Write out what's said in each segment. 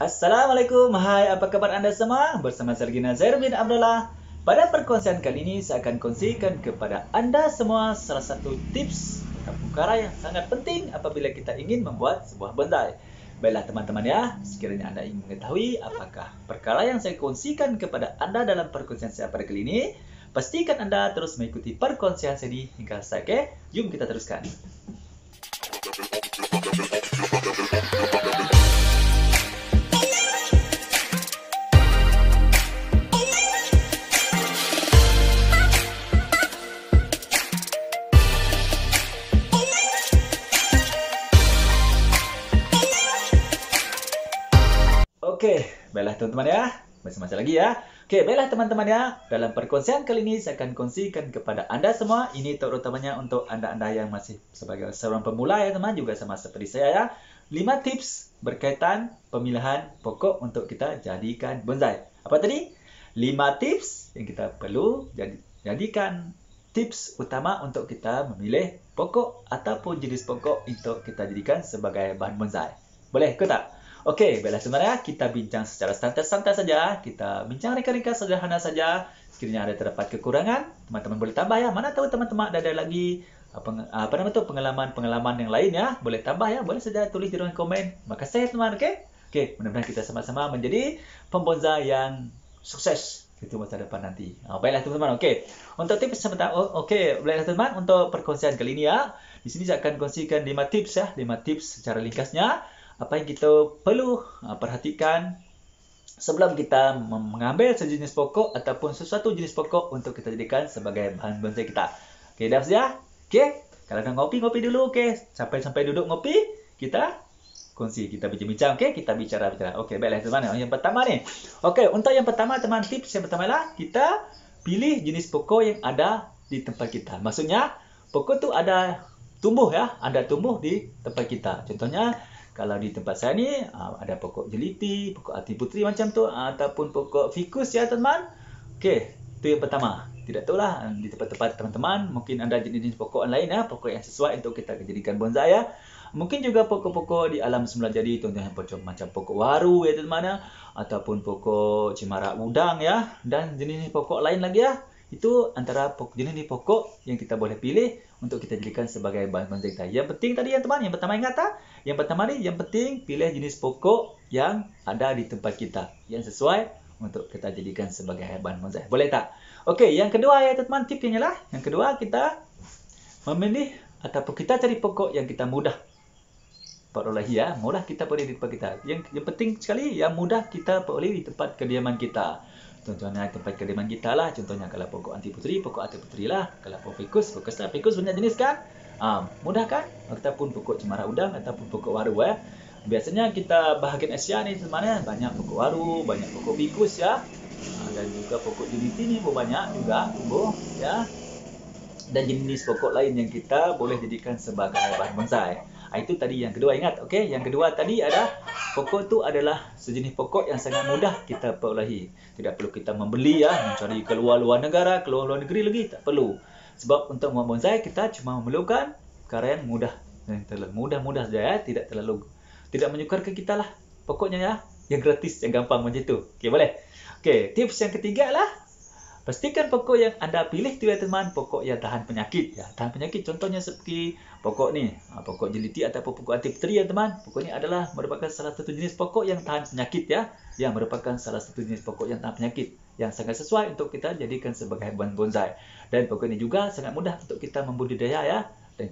Assalamualaikum, hai apa kabar anda semua? Bersama saya Gina Zair bin Abdullah. Pada perkongsian kali ini saya akan kongsikan kepada anda semua salah satu tips atau perkara yang sangat penting apabila kita ingin membuat sebuah bonsai. Baiklah teman-teman ya, sekiranya anda ingin mengetahui apakah perkara yang saya kongsikan kepada anda dalam perkongsian saya pada kali ini, pastikan anda terus mengikuti perkongsian saya ini hingga selesai. Oke, jom kita teruskan. Oke, baiklah teman-teman ya. Bersama saya lagi ya. Oke, baiklah teman-teman ya. Dalam perkongsian kali ini saya akan kongsikan kepada anda semua. Ini terutamanya untuk anda-anda yang masih sebagai seorang pemula ya teman. Juga sama seperti saya ya. 5 tips berkaitan pemilihan pokok untuk kita jadikan bonsai. Apa tadi? 5 tips yang kita perlu jadikan tips utama untuk kita memilih pokok ataupun jenis pokok untuk kita jadikan sebagai bahan bonsai. Boleh ke tak? Oke, baiklah sebenarnya kita bincang secara santai-santai saja. Kita bincang ringkas-ringkas sederhana saja. Sekiranya ada terdapat kekurangan, teman-teman boleh tambah ya. Mana tahu teman-teman ada lagi pengalaman-pengalaman yang lain ya. Boleh tambah ya. Boleh saja tulis di ruang komen. Makasih teman, oke? Oke, mudah-mudahan kita sama-sama menjadi pembonsai yang sukses itu masa depan nanti. Baiklah teman-teman, oke. Untuk tips sebentar, baiklah teman-teman untuk perkongsian kali ini ya. Di sini saya akan kongsikan 5 tips ya, 5 tips secara ringkasnya. Apa yang kita perlu perhatikan sebelum kita mengambil sejenis pokok ataupun sesuatu jenis pokok untuk kita jadikan sebagai bahan bonsai kita. Oke, dah sudah? Oke, kalau dah ngopi dulu, oke. Sampai duduk ngopi, kita kongsi, kita bincang-bincang, oke? Kita bicara. Oke, baiklah teman. Yang pertama nih. Oke, untuk yang pertama teman, tips yang pertama lah kita pilih jenis pokok yang ada di tempat kita. Maksudnya, pokok tu ada tumbuh ya, ada tumbuh di tempat kita. Contohnya kalau di tempat saya ni ada pokok jeliti, pokok ati putri macam tu ataupun pokok fikus ya teman. Okey, itu yang pertama. Tidak tahulah di tempat-tempat teman-teman mungkin ada jenis pokok lain ya, pokok yang sesuai untuk kita jadikan bonsai ya. Mungkin juga pokok-pokok di alam semula jadi, contohnya macam pokok waru ya teman ya, ataupun pokok cemara udang ya, dan jenis pokok lain lagi ya. Itu antara jenis pokok yang kita boleh pilih untuk kita jadikan sebagai bahan bonsai kita. Yang penting tadi ya teman, yang pertama ingat tak? Yang pertama ni, yang penting pilih jenis pokok yang ada di tempat kita, yang sesuai untuk kita jadikan sebagai bahan bonsai. Boleh tak? Okey, yang kedua ya teman, tipnya lah. Yang kedua kita memilih ataupun kita cari pokok yang kita mudah perolehi ya, mudah kita peroleh di tempat kita. Yang penting sekali yang mudah kita peroleh di tempat kediaman kita. Contohnya tempat kediaman kita lah. Contohnya kalau pokok ati putri lah. Kalau pokok fikus lah. Fikus banyak jenis kan? Mudah kan? Ataupun pokok cemara udang ataupun pokok waru ya. Biasanya kita bahagian Asia ni sebenarnya banyak pokok waru, banyak pokok fikus ya. Dan juga pokok jeliti ni banyak juga tumbuh ya. Dan jenis pokok lain yang kita boleh jadikan sebagai bahan bonsai. Itu tadi yang kedua, ingat. Okey, yang kedua tadi ada pokok tu adalah sejenis pokok yang sangat mudah kita perolehi. Tidak perlu kita membeli ya, mencari ke luar negara, ke luar negeri lagi, tak perlu. Sebab untuk membuat bonsai kita cuma memerlukan perkara yang mudah. Mudah saja ya, tidak menyukarkan kita lah. Pokoknya ya, yang gratis, yang gampang macam tu. Okey, boleh. Okey, tips yang ketiga lah, pastikan pokok yang anda pilih tu ya teman, pokok yang tahan penyakit ya. Tahan penyakit contohnya seperti pokok ni, pokok jeliti ataupun pokok ati putri ya teman. Pokok ni adalah merupakan salah satu jenis pokok yang tahan penyakit ya. Yang merupakan salah satu jenis pokok yang tahan penyakit yang sangat sesuai untuk kita jadikan sebagai bahan bonsai. Dan pokok ini juga sangat mudah untuk kita membudidaya ya. Dan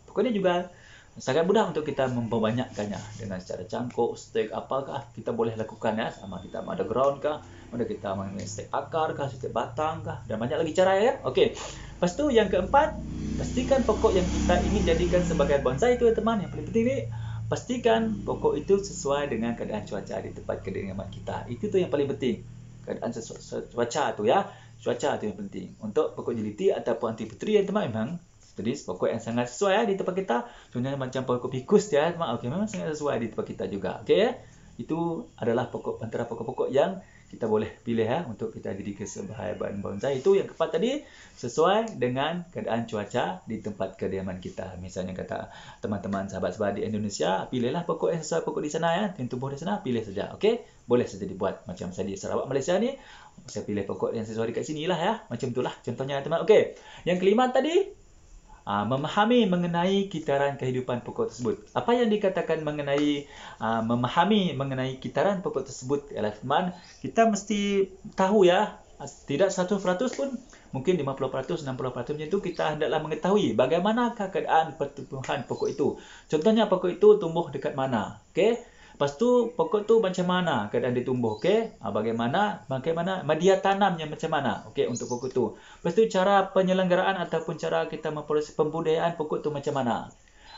pokok ini juga sangat mudah untuk kita memperbanyakkannya dengan cara cangkuk, stek apakah kita boleh lakukan ya, sama kita ada ground kah, ada kita mengenai stek akar kah, stek batang kah, dan banyak lagi cara ya. Okey. Lepas tu yang keempat, pastikan pokok yang kita ingin jadikan sebagai bonsai itu ya teman, yang paling penting ni pastikan pokok itu sesuai dengan keadaan cuaca di tempat kediaman kita. Itu tu yang paling penting. Keadaan cuaca tu ya. Cuaca tu yang penting. Untuk pokok jeliti ataupun ati putri ya teman, memang jenis pokok yang sangat sesuai ya di tempat kita. Contohnya macam pokok fikus ya teman. Okey, memang sangat sesuai di tempat kita juga. Okey ya. Itu adalah antara pokok-pokok yang kita boleh pilih ya untuk kita jadikan sebagai bahan bonsai. Itu yang keempat tadi, sesuai dengan keadaan cuaca di tempat kediaman kita. Misalnya kata teman-teman sahabat-sahabat di Indonesia, pilihlah pokok yang sesuai pokok di sana ya, yang tumbuh di sana, pilih saja. Okey, boleh saja dibuat. Macam saya di Sarawak Malaysia ni, saya pilih pokok yang sesuai dekat sini lah ya. Macam itulah contohnya teman. Okey, yang kelima tadi, memahami mengenai kitaran kehidupan pokok tersebut. Apa yang dikatakan mengenai memahami mengenai kitaran pokok tersebut ialah teman, kita mesti tahu ya, tidak 100% pun, mungkin 50%, 60% macam itu kita hendaklah mengetahui bagaimanakah keadaan pertumbuhan pokok itu. Contohnya pokok itu tumbuh dekat mana. Okey. Lepas tu pokok tu macam mana keadaan dia tumbuh, okey? Bagaimana media tanamnya macam mana, okey, untuk pokok tu. Lepas tu cara penyelenggaraan ataupun cara kita memproses pembudayaan pokok tu macam mana.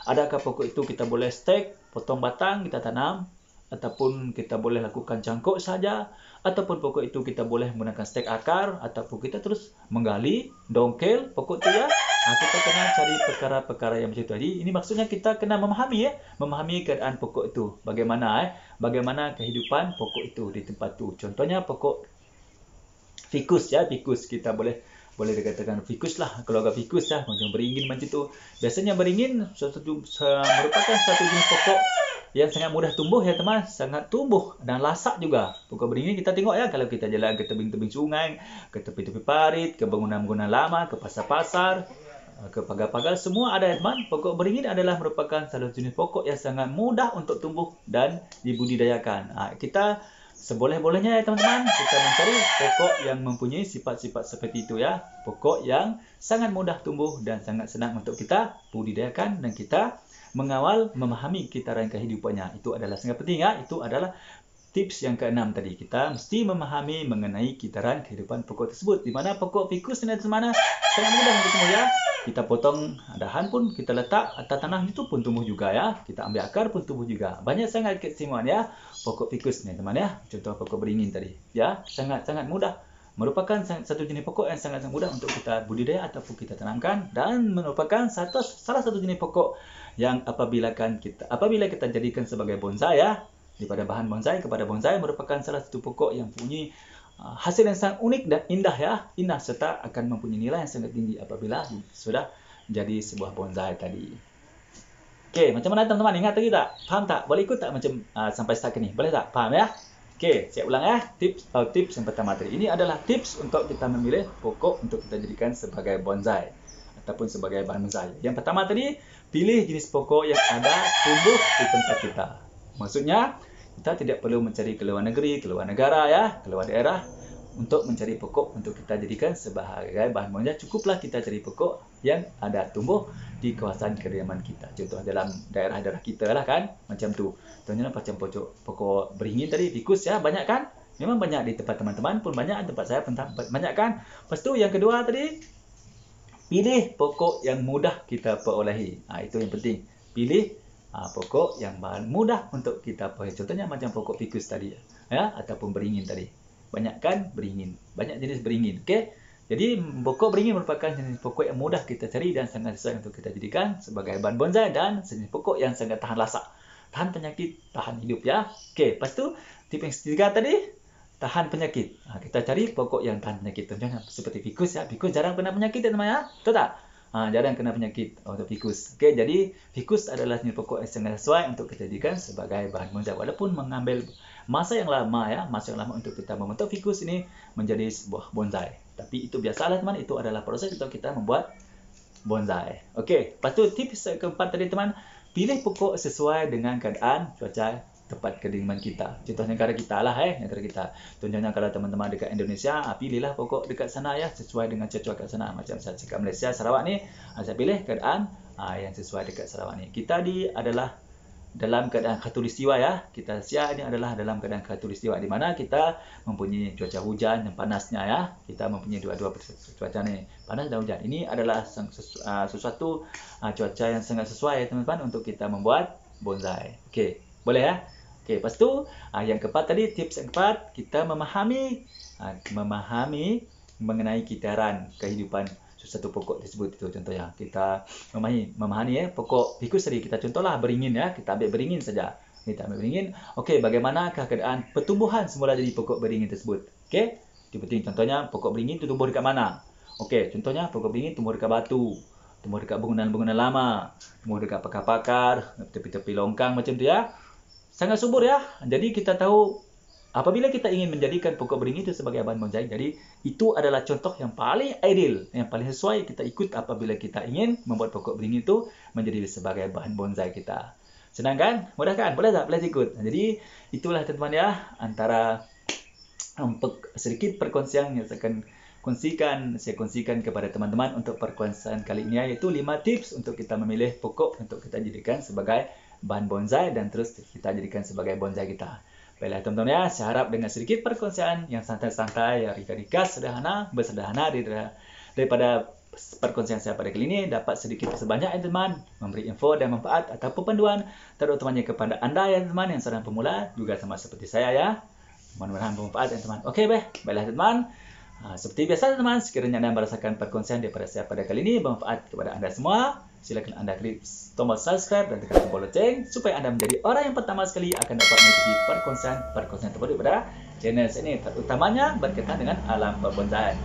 Adakah pokok itu kita boleh stek, potong batang kita tanam, ataupun kita boleh lakukan cangkuk saja, ataupun pokok itu kita boleh menggunakan stek akar, ataupun kita terus menggali, dongkel pokok tu ya. Kita kena cari perkara-perkara yang macam tu. Jadi ini maksudnya kita kena memahami memahami keadaan pokok itu. Bagaimana kehidupan pokok itu di tempat tu. Contohnya pokok fikus ya, fikus kita boleh dikatakan fikus lah, keluarga fikus ya, macam beringin macam tu. Biasanya beringin merupakan satu jenis pokok yang sangat mudah tumbuh ya teman, sangat tumbuh dan lasak juga. Pokok beringin kita tengok ya, kalau kita jalan ke tebing-tebing sungai, ke tepi-tepi parit, ke bangunan-bangunan lama, ke pasar-pasar, ke pagar-pagar, semua ada ya teman. Pokok beringin adalah merupakan salah satu jenis pokok yang sangat mudah untuk tumbuh dan dibudidayakan. Kita seboleh-bolehnya ya teman-teman, kita mencari pokok yang mempunyai sifat-sifat seperti itu ya. Pokok yang sangat mudah tumbuh dan sangat senang untuk kita budidayakan dan kita mengawal, memahami kitaran kehidupannya. Itu adalah sangat penting ya. Itu adalah tips yang keenam tadi. Kita mesti memahami mengenai kitaran kehidupan pokok tersebut. Di mana pokok fikus ini mana sangat mudah untuk tumbuh ya. Kita potong dahan pun kita letak atas tanah, itu pun tumbuh juga ya. Kita ambil akar pun tumbuh juga. Banyak sangat keistimewaan ya pokok fikus ni teman ya. Contoh pokok beringin tadi ya, sangat-sangat mudah. Merupakan satu jenis pokok yang sangat mudah untuk kita budidaya ataupun kita tanamkan, dan merupakan salah satu jenis pokok yang apabila kita jadikan sebagai bonsai ya, daripada bahan bonsai kepada bonsai, merupakan salah satu pokok yang punya hasil yang sangat unik dan indah ya, indah serta akan mempunyai nilai yang sangat tinggi apabila sudah jadi sebuah bonsai tadi. Okey, macam mana teman-teman, ingat tadi tak? Faham tak? Boleh ikut tak macam sampai start ni? Boleh tak? Faham ya? Okey, saya ulang ya. Tips yang pertama tadi. Ini adalah tips untuk kita memilih pokok untuk kita jadikan sebagai bonsai ataupun sebagai bahan bonsai. Yang pertama tadi, pilih jenis pokok yang ada tumbuh di tempat kita. Maksudnya, kita tidak perlu mencari ke luar negeri, ke luar negara ya, ke luar daerah untuk mencari pokok untuk kita jadikan sebagai bahan bonsai. Cukuplah kita cari pokok yang ada tumbuh di kawasan kediaman kita. Contoh dalam daerah-daerah kita lah kan, macam tu. Contohnya macam pokok beringin tadi, fikus ya, banyak kan? Memang banyak di tempat teman-teman pun banyak, tempat saya pun banyak kan? Lepas tu yang kedua tadi, pilih pokok yang mudah kita perolehi. Itu yang penting. Pilih pokok yang mudah untuk kita perolehi. Contohnya macam pokok fikus tadi ya, ataupun beringin tadi. Banyak kan beringin, banyak jenis beringin. Okey. Jadi pokok beringin merupakan jenis pokok yang mudah kita cari dan sangat sesuai untuk kita jadikan sebagai bahan bonsai, dan jenis pokok yang sangat tahan lasak, tahan penyakit, tahan hidup ya. Okey, lepas tu tip yang ketiga tadi, tahan penyakit. Kita cari pokok yang tahan penyakit. Contohnya seperti fikus ya. Fikus jarang kena penyakit ya teman ya. Betul tak? Jarang kena penyakit untuk fikus. Okey, jadi fikus adalah jenis pokok yang sangat sesuai untuk kita jadikan sebagai bahan bonsai. Walaupun mengambil masa yang lama ya, untuk kita membentuk fikus ini menjadi sebuah bonsai. Tapi itu biasalah teman, itu adalah proses untuk kita membuat bonsai. Okey, lepas tu tips keempat tadi teman, pilih pokok sesuai dengan keadaan cuaca tempat kediaman kita. Contoh negara kita lah negara kita. Contohnya kalau teman-teman dekat Indonesia, pilihlah pokok dekat sana ya, sesuai dengan cuaca kat sana. Macam saya cakap Malaysia, Sarawak ni, saya pilih keadaan yang sesuai dekat Sarawak ni. Kita adalah dalam keadaan khatulistiwa ya. Kita Asia ini adalah dalam keadaan khatulistiwa, di mana kita mempunyai cuaca hujan yang panasnya ya. Kita mempunyai dua-dua cuaca ni, panas dan hujan. Ini adalah sesuatu cuaca yang sangat sesuai teman-teman untuk kita membuat bonsai. Okey, boleh ya? Okey, lepas tu yang keempat tadi, tips yang keempat, kita memahami mengenai kitaran kehidupan satu pokok tersebut. Itu contohnya kita memahami pokok fikus tadi, kita contohlah beringin ya, kita ambil beringin saja. Kita ambil beringin. Okey, bagaimanakah keadaan pertumbuhan semula dari pokok beringin tersebut? Okey, itu penting. Contohnya, pokok beringin itu tumbuh dekat mana? Okey, contohnya pokok beringin tumbuh dekat batu, tumbuh dekat bangunan-bangunan lama, tumbuh dekat pakar-pakar, tepi-tepi longkang macam tu ya. Sangat subur ya. Jadi kita tahu apabila kita ingin menjadikan pokok beringin itu sebagai bahan bonsai, jadi itu adalah contoh yang paling ideal, yang paling sesuai kita ikut apabila kita ingin membuat pokok beringin itu menjadi sebagai bahan bonsai kita. Senang kan? Mudah kan? Boleh tak? Boleh ikut. Jadi itulah teman-teman ya, antara sedikit perkongsian yang saya kongsikan kepada teman-teman untuk perkongsian kali ini, yaitu 5 tips untuk kita memilih pokok untuk kita jadikan sebagai bahan bonsai dan terus kita jadikan sebagai bonsai kita. Baiklah teman-teman ya, saya harap dengan sedikit perkongsian yang santai-santai, ringkas, sederhana, bersederhana daripada perkongsian saya pada kali ini dapat sedikit sebanyak ya teman memberi info dan manfaat ataupun panduan terutamanya kepada anda ya teman yang sedang pemula juga sama seperti saya ya. Mudah-mudahan bermanfaat ya teman. Okey baiklah teman. Seperti biasa teman, sekiranya anda merasakan perkongsian daripada saya pada kali ini bermanfaat kepada anda semua, silakan anda klik tombol subscribe dan tekan tombol lonceng supaya anda menjadi orang yang pertama sekali akan dapat mengikuti perkongsian terbaru pada channel ini, terutamanya berkaitan dengan alam berbonsai.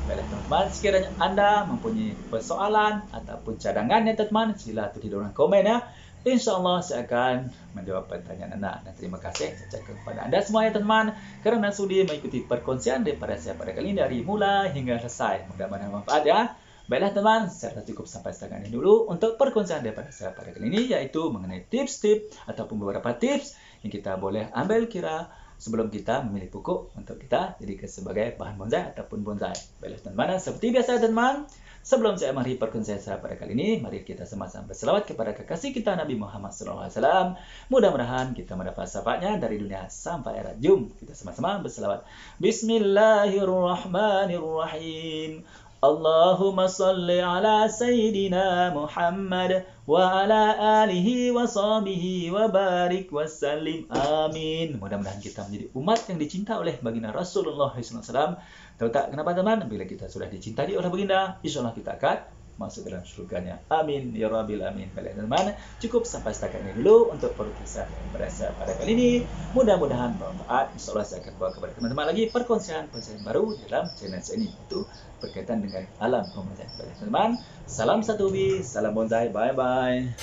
Baiklah teman-teman, sekiranya anda mempunyai persoalan ataupun cadangan ya teman, sila tulis di ruang komen ya. InsyaAllah saya akan menjawab pertanyaan anda. Dan terima kasih saya ucapkan kepada anda semua ya teman kerana sudi mengikuti perkongsian daripada saya pada kali ini dari mula hingga selesai. Mudah-mudahan bermanfaat ya. Baiklah teman, saya rasa cukup sampai setakat ini dulu untuk perkongsian daripada saya pada kali ini, yaitu mengenai tips-tips ataupun beberapa tips yang kita boleh ambil kira sebelum kita memilih pokok untuk kita jadikan sebagai bahan bonsai ataupun bonsai. Baiklah teman-teman, seperti biasa teman, sebelum saya mengakhiri perkongsian saya pada kali ini, mari kita sama-sama berselawat kepada kekasih kita Nabi Muhammad SAW. Mudah-mudahan kita mendapat syafaatnya dari dunia sampai akhirat. Jom kita sama-sama berselawat. Bismillahirrahmanirrahim. Allahumma salli ala Sayyidina Muhammad wa ala alihi wa sahbihi wa barik wa sallim. Amin. Mudah-mudahan kita menjadi umat yang dicinta oleh baginda Rasulullah SAW. Tahu tak kenapa teman? Bila kita sudah dicintai oleh baginda, insyaAllah kita akan masuk dalam surganya. Amin. Ya Rabbil Amin. Baiklah teman-teman, cukup sampai setakat ini dulu untuk perkongsian saya pada kali ini. Mudah-mudahan bermanfaat. InsyaAllah saya akan bawa kepada teman-teman lagi perkongsian baru dalam channel saya ini. Itu berkaitan dengan alam bonsai. Baiklah teman-teman, salam satu hobi, salam bonsai. Bye-bye.